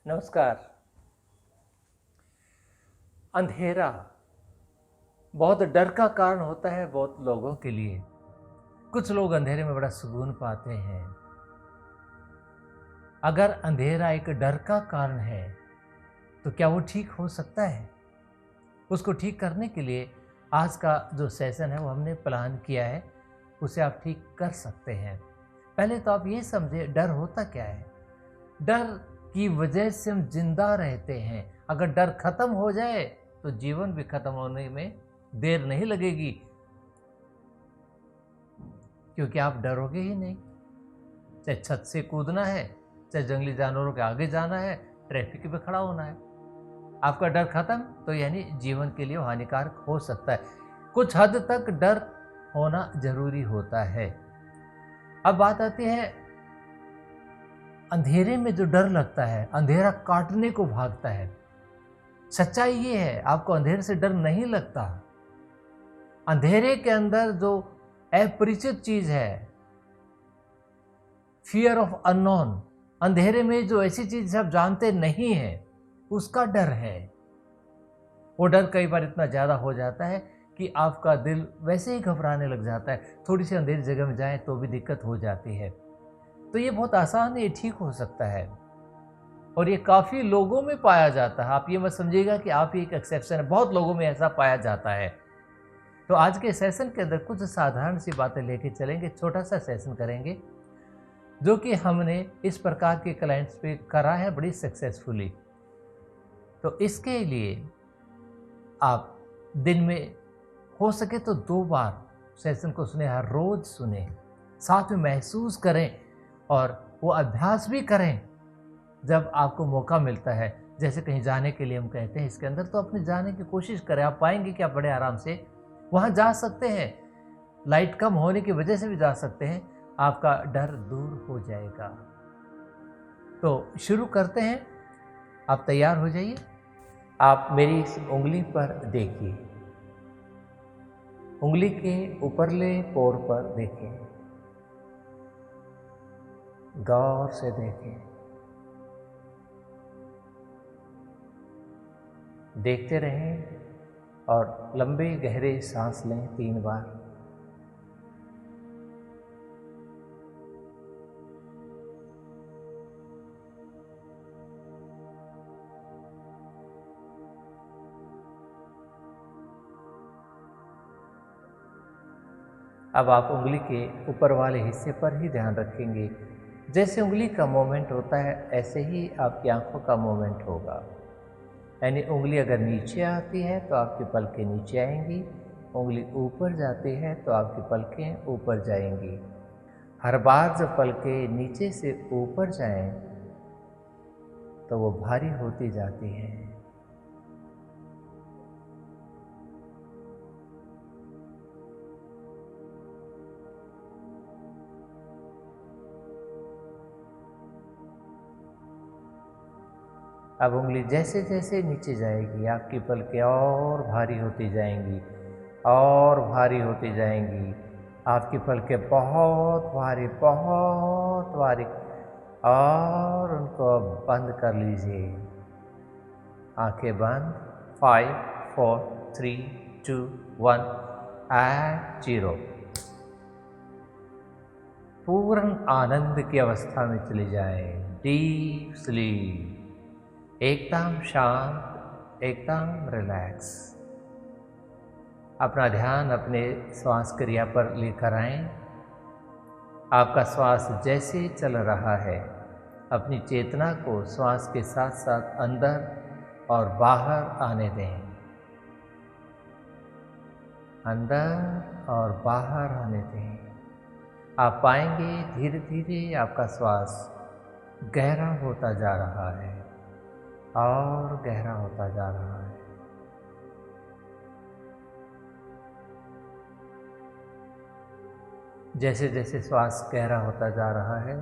नमस्कार। अंधेरा बहुत डर का कारण होता है बहुत लोगों के लिए। कुछ लोग अंधेरे में बड़ा सुकून पाते हैं। अगर अंधेरा एक डर का कारण है तो क्या वो ठीक हो सकता है? उसको ठीक करने के लिए आज का जो सेशन है वो हमने प्लान किया है, उसे आप ठीक कर सकते हैं। पहले तो आप ये समझे डर होता क्या है। डर की वजह से हम जिंदा रहते हैं। अगर डर खत्म हो जाए तो जीवन भी खत्म होने में देर नहीं लगेगी, क्योंकि आप डरोगे ही नहीं। चाहे छत से कूदना है, चाहे जंगली जानवरों के आगे जाना है, ट्रैफिक पे खड़ा होना है, आपका डर खत्म तो यानी जीवन के लिए हानिकारक हो सकता है। कुछ हद तक डर होना जरूरी होता है। अब बात आती है अंधेरे में जो डर लगता है, अंधेरा काटने को भागता है। सच्चाई ये है, आपको अंधेरे से डर नहीं लगता। अंधेरे के अंदर जो अपरिचित चीज है, फियर ऑफ अननोन, अंधेरे में जो ऐसी चीज आप जानते नहीं है, उसका डर है। वो डर कई बार इतना ज्यादा हो जाता है कि आपका दिल वैसे ही घबराने लग जाता है। थोड़ी सी अंधेरी जगह में जाए तो भी दिक्कत हो जाती है। तो ये बहुत आसान है, ये ठीक हो सकता है और ये काफ़ी लोगों में पाया जाता है। आप ये मत समझिएगा कि आप ही एक एक्सेप्शन है, बहुत लोगों में ऐसा पाया जाता है। तो आज के सेशन के अंदर कुछ साधारण सी बातें लेके चलेंगे, छोटा सा सेशन करेंगे जो कि हमने इस प्रकार के क्लाइंट्स पे करा है बड़ी सक्सेसफुली। तो इसके लिए आप दिन में हो सके तो 2 बार सेशन को सुने, हर रोज सुने, साथ में महसूस करें और वो अभ्यास भी करें जब आपको मौका मिलता है। जैसे कहीं जाने के लिए हम कहते हैं इसके अंदर, तो अपने जाने की कोशिश करें। आप पाएंगे कि आप बड़े आराम से वहाँ जा सकते हैं। लाइट कम होने की वजह से भी जा सकते हैं, आपका डर दूर हो जाएगा। तो शुरू करते हैं। आप तैयार हो जाइए। आप मेरी इस उंगली पर देखिए, उंगली के ऊपरले पोर पर देखें, गौर से देखें। देखते रहें और लंबे गहरे सांस लें 3 बार। अब आप उंगली के ऊपर वाले हिस्से पर ही ध्यान रखेंगे। जैसे उंगली का मूवमेंट होता है ऐसे ही आपकी आंखों का मूवमेंट होगा। यानी उंगली अगर नीचे आती है तो आपकी पलकें नीचे आएंगी, उंगली ऊपर जाती है तो आपकी पलकें ऊपर जाएंगी। हर बार जब पलकें नीचे से ऊपर जाएं तो वो भारी होती जाती हैं। अब उंगली जैसे जैसे नीचे जाएगी आपकी पलकें और भारी होती जाएंगी और भारी होती जाएंगी। आपकी पलकें बहुत भारी और उनको अब बंद कर लीजिए। आंखें बंद। 5 4 3 2 1 एंड 0। पूर्ण आनंद की अवस्था में चले जाएं। डीप स्लीप, एकदम शांत, एकदम रिलैक्स। अपना ध्यान अपने श्वास क्रिया पर लेकर आएं। आपका श्वास जैसे चल रहा है, अपनी चेतना को श्वास के साथ साथ अंदर और बाहर आने दें। अंदर और बाहर आने दें। आप पाएंगे धीरे धीरे आपका श्वास गहरा होता जा रहा है और गहरा होता जा रहा है। जैसे जैसे श्वास गहरा होता जा रहा है,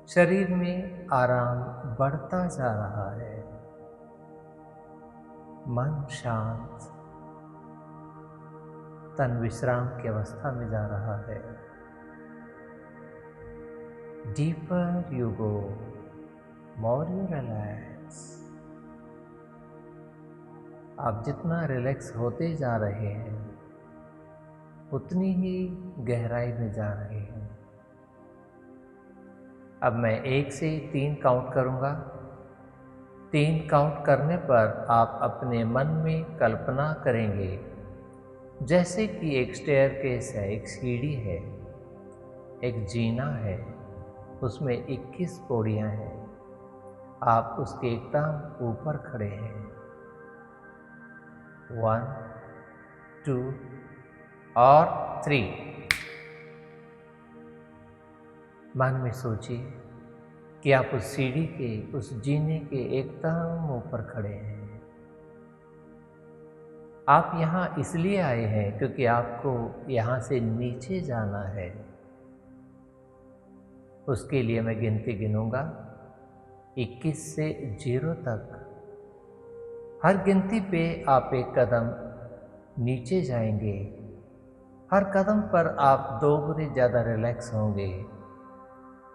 शरीर में आराम बढ़ता जा रहा है। मन शांत, तन विश्राम की अवस्था में जा रहा है। Deeper you go, more you relax, आप जितना रिलैक्स होते जा रहे हैं उतनी ही गहराई में जा रहे हैं। अब मैं 1 से 3 काउंट करूंगा। 3 काउंट करने पर आप अपने मन में कल्पना करेंगे जैसे कि एक स्टेयरकेस है, एक सीढ़ी है, एक जीना है, उसमें 21 पौड़ियां हैं। आप उसके एकदम ऊपर खड़े हैं। 1, 2 और 3। मन में सोचिए कि आप उस सीढ़ी के, उस जीने के एकदम ऊपर खड़े हैं। आप यहाँ इसलिए आए हैं क्योंकि आपको यहाँ से नीचे जाना है। उसके लिए मैं गिनती गिनूंगा 21 से 0 तक। हर गिनती पे आप एक कदम नीचे जाएंगे। हर कदम पर आप 2 गुने ज़्यादा रिलैक्स होंगे।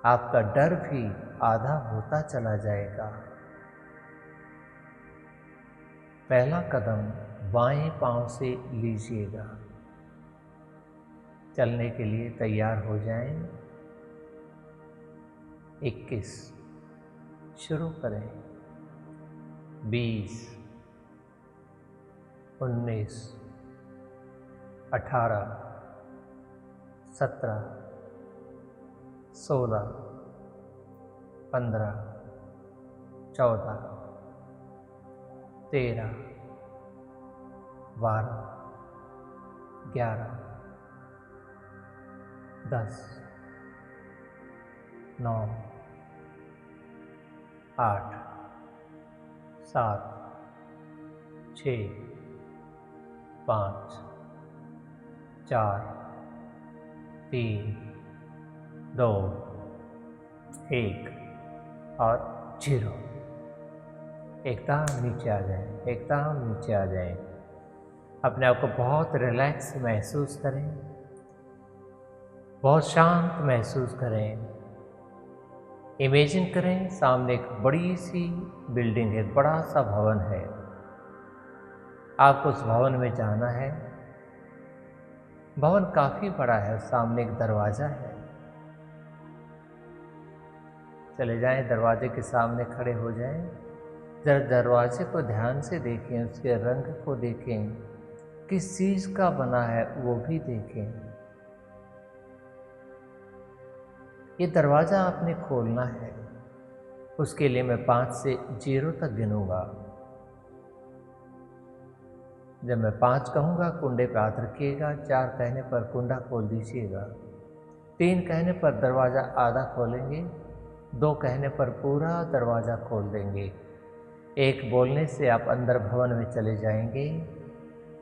आपका डर भी आधा होता चला जाएगा। पहला कदम बाएं पांव से लीजिएगा। चलने के लिए तैयार हो जाएं। 21 शुरू करें। 20, 19, 18, 17, 16, 15, 14, 13, 12, 11, 10, 9, 8, 7, 6, 5, 4, 3, 2, 1 और 0। एकदम नीचे आ जाएं, एकदम नीचे आ जाएं। अपने आप को बहुत रिलैक्स महसूस करें, बहुत शांत महसूस करें। इमेजिन करें सामने एक बड़ी सी बिल्डिंग है, एक बड़ा सा भवन है। आपको उस भवन में जाना है। भवन काफ़ी बड़ा है, सामने एक दरवाज़ा है। चले जाएं, दरवाजे के सामने खड़े हो जाएं। जरा दरवाजे को ध्यान से देखें, उसके रंग को देखें, किस चीज़ का बना है वो भी देखें। ये दरवाज़ा आपने खोलना है। उसके लिए मैं 5 से 0 तक गिनूंगा। जब मैं 5 कहूँगा कुंडे पे हाथ रखिएगा। 4 कहने पर कुंडा खोल दीजिएगा। 3 कहने पर दरवाज़ा आधा खोलेंगे। 2 कहने पर पूरा दरवाज़ा खोल देंगे। 1 बोलने से आप अंदर भवन में चले जाएंगे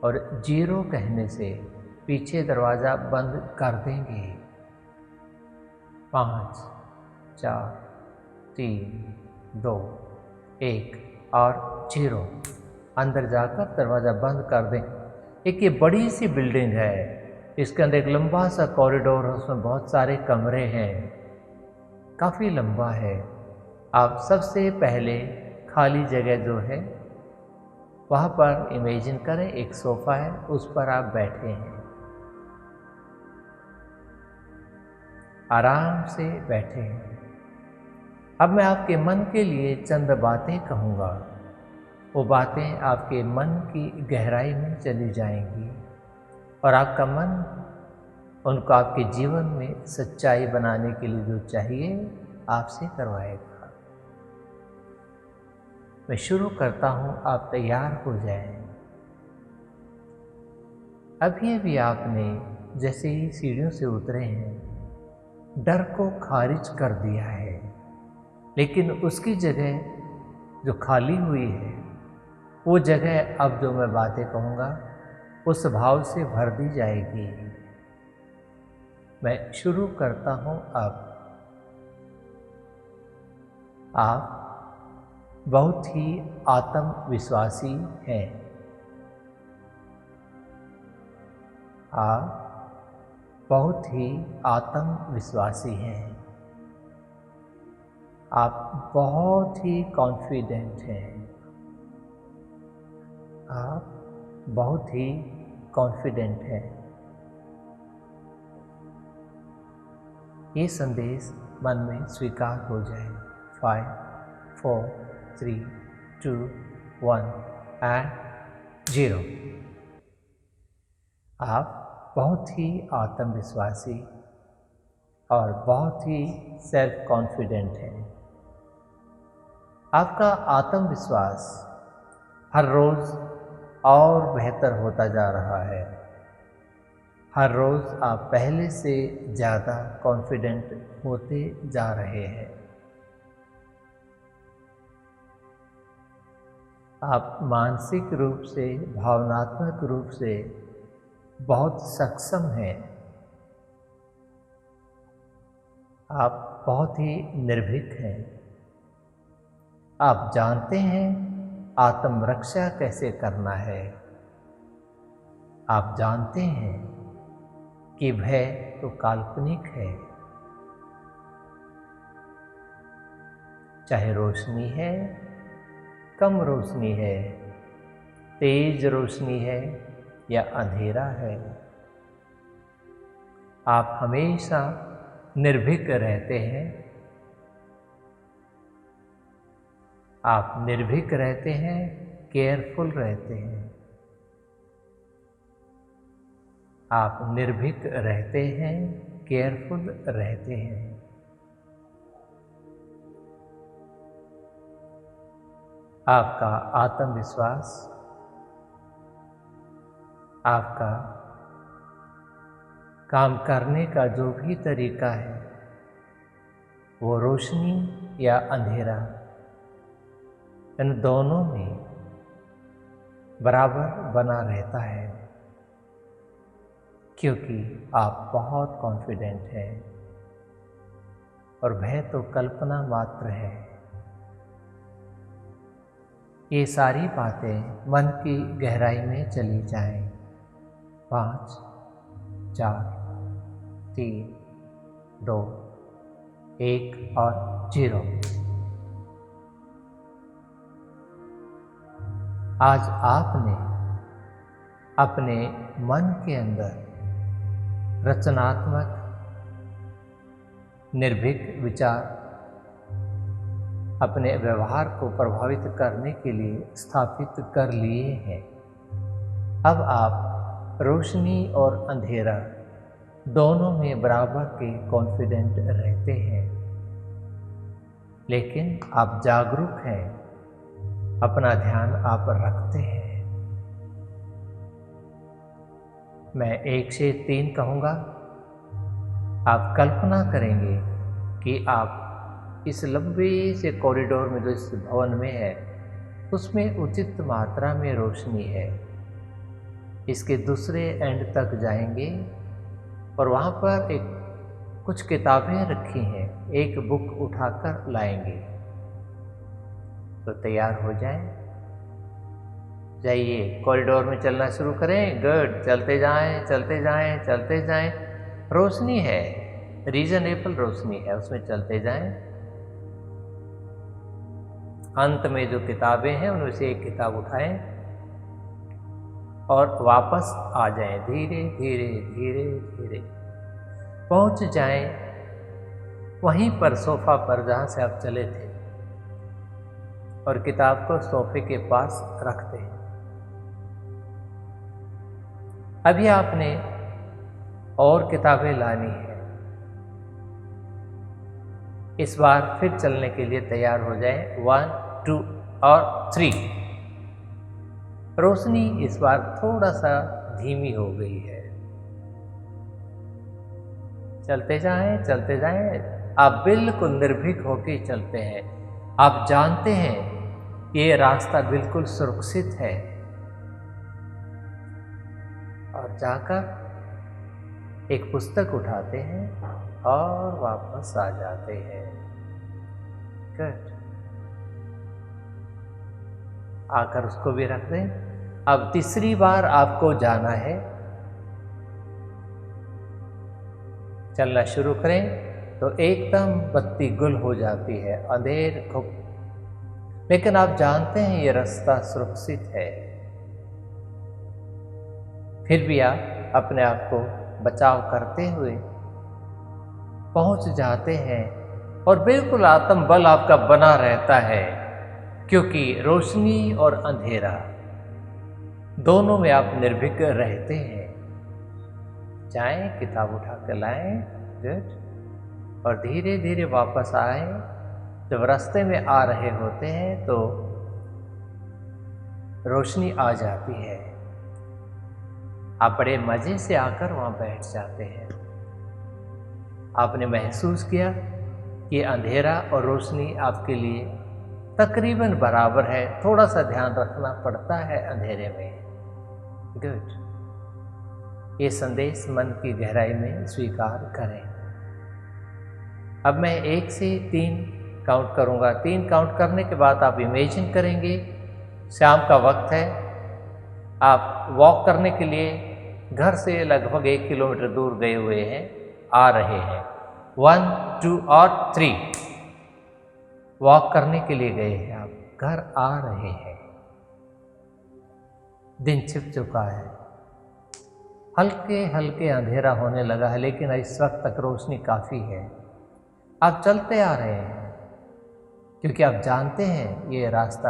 और 0 कहने से पीछे दरवाज़ा बंद कर देंगे। 5, 4, 3, 2, 1 और 0। अंदर जाकर दरवाज़ा बंद कर दें। एक ये बड़ी सी बिल्डिंग है। इसके अंदर एक लंबा सा कॉरिडोर है, उसमें बहुत सारे कमरे हैं, काफ़ी लंबा है। आप सबसे पहले खाली जगह जो है वहाँ पर इमेजिन करें एक सोफ़ा है, उस पर आप बैठे हैं, आराम से बैठे हैं। अब मैं आपके मन के लिए चंद बातें कहूँगा। वो बातें आपके मन की गहराई में चली जाएंगी और आपका मन उनको आपके जीवन में सच्चाई बनाने के लिए जो चाहिए आपसे करवाएगा। मैं शुरू करता हूँ, आप तैयार हो जाएं। अभी अभी आपने जैसे ही सीढ़ियों से उतरे हैं, डर को खारिज कर दिया है, लेकिन उसकी जगह जो खाली हुई है वो जगह अब जो मैं बातें कहूँगा उस भाव से भर दी जाएगी। मैं शुरू करता हूँ अब। आप बहुत ही आत्मविश्वासी हैं। आप बहुत ही आत्मविश्वासी हैं। आप बहुत ही कॉन्फिडेंट हैं। आप बहुत ही कॉन्फिडेंट हैं। ये संदेश मन में स्वीकार हो जाए। 5, 4, 3, 2, 1 एंड 0। आप बहुत ही आत्मविश्वासी और बहुत ही सेल्फ कॉन्फिडेंट हैं। आपका आत्मविश्वास हर रोज़ और बेहतर होता जा रहा है। हर रोज़ आप पहले से ज़्यादा कॉन्फिडेंट होते जा रहे हैं। आप मानसिक रूप से, भावनात्मक रूप से बहुत सक्षम हैं। आप बहुत ही निर्भीक हैं। आप जानते हैं आत्मरक्षा कैसे करना है। आप जानते हैं कि भय तो काल्पनिक है। चाहे रोशनी है, कम रोशनी है, तेज रोशनी है या अंधेरा है, आप हमेशा निर्भीक रहते हैं। आप निर्भीक रहते हैं, केयरफुल रहते हैं। आप निर्भीक रहते हैं, केयरफुल रहते हैं। आपका आत्मविश्वास, आपका काम करने का जो भी तरीका है, वो रोशनी या अंधेरा, इन दोनों में बराबर बना रहता है, क्योंकि आप बहुत कॉन्फिडेंट हैं और भय तो कल्पना मात्र है। ये सारी बातें मन की गहराई में चली जाएं। 5, 4, 3, 2, 1 और 0। आज आपने अपने मन के अंदर रचनात्मक, निर्भीक विचार अपने व्यवहार को प्रभावित करने के लिए स्थापित कर लिए हैं। अब आप रोशनी और अंधेरा दोनों में बराबर के कॉन्फिडेंट रहते हैं, लेकिन आप जागरूक हैं, अपना ध्यान आप रखते हैं। मैं 1 से 3 कहूँगा। आप कल्पना करेंगे कि आप इस लंबे से कॉरिडोर में जो इस भवन में है, उसमें उचित मात्रा में रोशनी है। इसके दूसरे एंड तक जाएंगे और वहाँ पर कुछ किताबें रखी हैं, एक बुक उठाकर लाएंगे। तो तैयार हो जाइए, कॉरिडोर में चलना शुरू करें। गुड, चलते जाएं, चलते जाएं, चलते जाएं। रोशनी है, रीजनेबल रोशनी है, उसमें चलते जाएं। अंत में जो किताबें हैं उनमें से एक किताब उठाएं और वापस आ जाएं। धीरे धीरे धीरे धीरे पहुंच जाएं वहीं पर, सोफा पर जहां से आप चले थे, और किताब को सोफे के पास रखते हैं। अभी आपने और किताबें लानी है। इस बार फिर चलने के लिए तैयार हो जाए। 1, 2 और 3। रोशनी इस बार थोड़ा सा धीमी हो गई है। चलते जाएं, चलते जाएं। आप बिल्कुल निर्भीक होकर चलते हैं। आप जानते हैं ये रास्ता बिल्कुल सुरक्षित है, और जाकर एक पुस्तक उठाते हैं और वापस आ जाते हैं। गुड। आकर उसको भी रख दें। अब तीसरी बार आपको जाना है। चलना शुरू करें। तो एकदम बत्ती गुल हो जाती है, अंधेर घुप। लेकिन आप जानते हैं ये रास्ता सुरक्षित है, फिर भी आप अपने आप को बचाव करते हुए पहुंच जाते हैं और बिल्कुल आत्मबल आपका बना रहता है, क्योंकि रोशनी और अंधेरा दोनों में आप निर्भीक रहते हैं। जाएं, किताब उठा कर लाएं, गुड, और धीरे धीरे वापस आए। जब रास्ते में आ रहे होते हैं तो रोशनी आ जाती है, आप बड़े मजे से आकर वहां बैठ जाते हैं। आपने महसूस किया कि अंधेरा और रोशनी आपके लिए तकरीबन बराबर है, थोड़ा सा ध्यान रखना पड़ता है अंधेरे में। गुड, ये संदेश मन की गहराई में स्वीकार करें। अब मैं 1 से 3 काउंट करूंगा। 3 काउंट करने के बाद आप इमेजिन करेंगे शाम का वक्त है, आप वॉक करने के लिए घर से लगभग 1 किलोमीटर दूर गए हुए हैं, आ रहे हैं। 1, 2 और 3 वॉक करने के लिए गए हैं, आप घर आ रहे हैं। दिन छिप चुका है, हल्के हल्के अंधेरा होने लगा है, लेकिन इस वक्त तक रोशनी काफ़ी है। आप चलते आ रहे हैं क्योंकि आप जानते हैं ये रास्ता,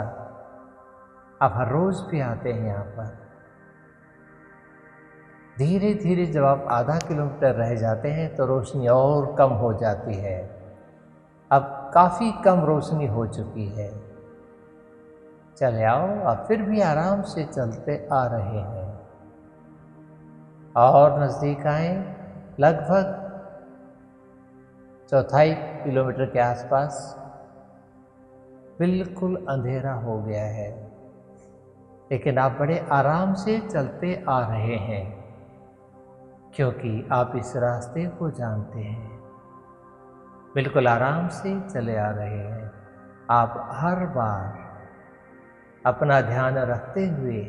आप हर रोज़ भी आते हैं यहाँ पर। धीरे धीरे जब आप आधा किलोमीटर रह जाते हैं तो रोशनी और कम हो जाती है। अब काफ़ी कम रोशनी हो चुकी है। चले आओ, आप फिर भी आराम से चलते आ रहे हैं और नज़दीक आए। लगभग 1/4 किलोमीटर के आसपास बिल्कुल अंधेरा हो गया है, लेकिन आप बड़े आराम से चलते आ रहे हैं क्योंकि आप इस रास्ते को जानते हैं। बिल्कुल आराम से चले आ रहे हैं। आप हर बार अपना ध्यान रखते हुए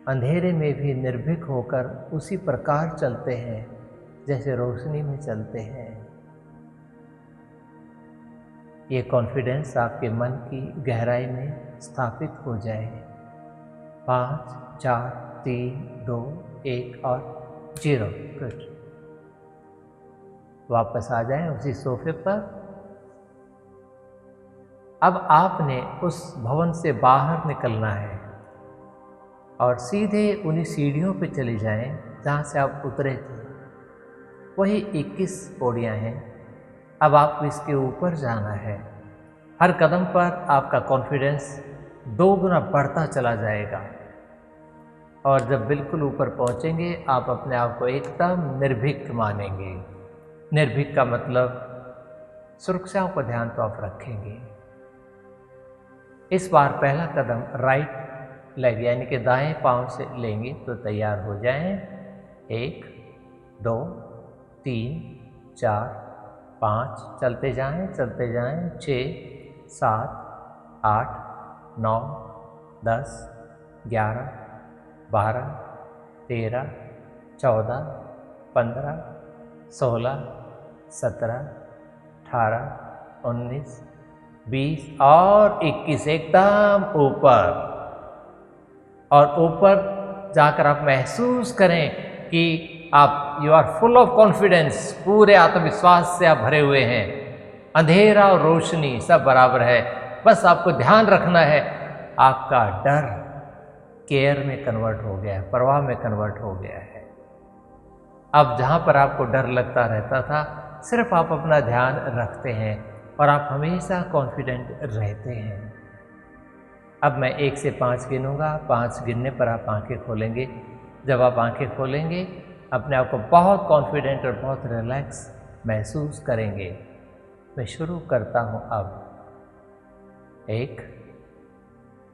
अंधेरे में भी निर्भीक होकर उसी प्रकार चलते हैं जैसे रोशनी में चलते हैं। ये कॉन्फिडेंस आपके मन की गहराई में स्थापित हो जाए। 5, 4, 3, 2, 1 और 0। गुड, वापस आ जाएं उसी सोफे पर। अब आपने उस भवन से बाहर निकलना है और सीधे उन्हीं सीढ़ियों पे चले जाएं जहाँ से आप उतरे थे। वही 21 पौड़ियाँ हैं। अब आपको इसके ऊपर जाना है। हर कदम पर आपका कॉन्फिडेंस 2 गुना बढ़ता चला जाएगा और जब बिल्कुल ऊपर पहुँचेंगे आप अपने आप को एकदम निर्भीक मानेंगे। निर्भीक का मतलब सुरक्षाओं का ध्यान तो आप रखेंगे। इस बार पहला कदम राइट लेग यानी कि दाएं पांव से लेंगे तो तैयार हो जाएं। 1, 2, 3, 4, 5 चलते जाएं 6, 7, 8, 9, 10, 11, 12, 13, 14, 15, 16, 17, 18, 19, 20 और 21 एकदम ऊपर। और ऊपर जाकर आप महसूस करें कि आप you are full of confidence, पूरे आत्मविश्वास से आप भरे हुए हैं। अंधेरा और रोशनी सब बराबर है। बस आपको ध्यान रखना है आपका डर केयर में कन्वर्ट हो गया है, परवाह में कन्वर्ट हो गया है। अब जहाँ पर आपको डर लगता रहता था, सिर्फ आप अपना ध्यान रखते हैं और आप हमेशा कॉन्फिडेंट रहते हैं। अब मैं 1 से 5 गिनूंगा। 5 गिनने पर आप आंखें खोलेंगे। जब आप आंखें खोलेंगे अपने आप को बहुत कॉन्फिडेंट और बहुत रिलैक्स महसूस करेंगे। मैं शुरू करता हूँ अब। 1,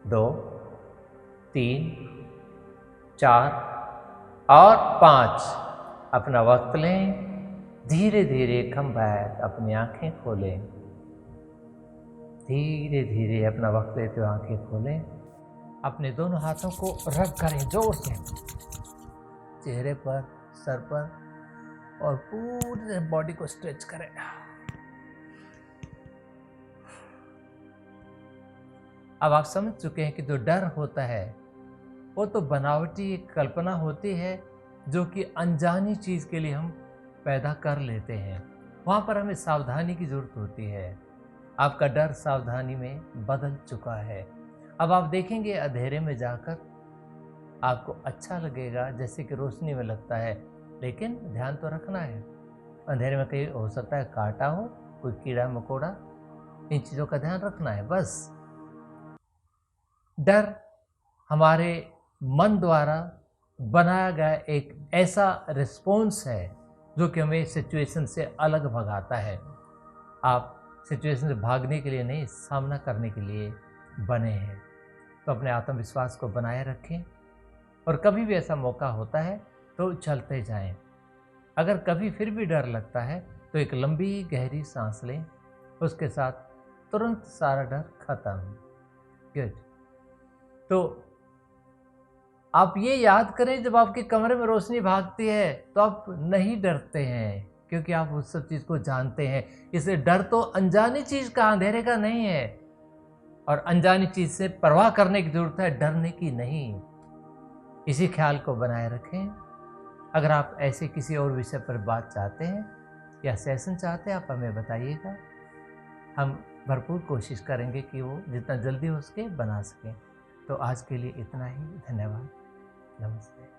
2, 3, 4 और 5। अपना वक्त लें, धीरे धीरे कम बैक अपनी आंखें खोलें। धीरे धीरे अपना वक्त लेते हुए आंखें खोलें। अपने दोनों हाथों को रब करें जोर से चेहरे पर, सर पर, और पूरे बॉडी को स्ट्रेच करें। अब आप समझ चुके हैं कि जो डर होता है वो तो बनावटी एक कल्पना होती है जो कि अनजानी चीज़ के लिए हम पैदा कर लेते हैं। वहाँ पर हमें सावधानी की ज़रूरत होती है। आपका डर सावधानी में बदल चुका है। अब आप देखेंगे अंधेरे में जाकर आपको अच्छा लगेगा जैसे कि रोशनी में लगता है, लेकिन ध्यान तो रखना है अंधेरे में कहीं हो सकता है कांटा हो, कोई कीड़ा मकोड़ा, इन चीज़ों का ध्यान रखना है बस। डर हमारे मन द्वारा बनाया गया एक ऐसा रिस्पॉन्स है जो कि हमें सिचुएशन से अलग भगाता है। आप सिचुएशन से भागने के लिए नहीं, सामना करने के लिए बने हैं। तो अपने आत्मविश्वास को बनाए रखें और कभी भी ऐसा मौका होता है तो चलते जाएं। अगर कभी फिर भी डर लगता है तो एक लंबी गहरी सांस लें, उसके साथ तुरंत सारा डर खत्म। गुड। तो आप ये याद करें जब आपके कमरे में रोशनी भागती है तो आप नहीं डरते हैं, क्योंकि आप उस सब चीज़ को जानते हैं। इसलिए डर तो अनजानी चीज़ का, अंधेरे का नहीं है, और अनजानी चीज़ से परवाह करने की ज़रूरत है, डरने की नहीं। इसी ख्याल को बनाए रखें। अगर आप ऐसे किसी और विषय पर बात चाहते हैं या सेशन चाहते हैं, आप हमें बताइएगा। हम भरपूर कोशिश करेंगे कि वो जितना जल्दी हो सके बना सकें। तो आज के लिए इतना ही। धन्यवाद। नमस्ते।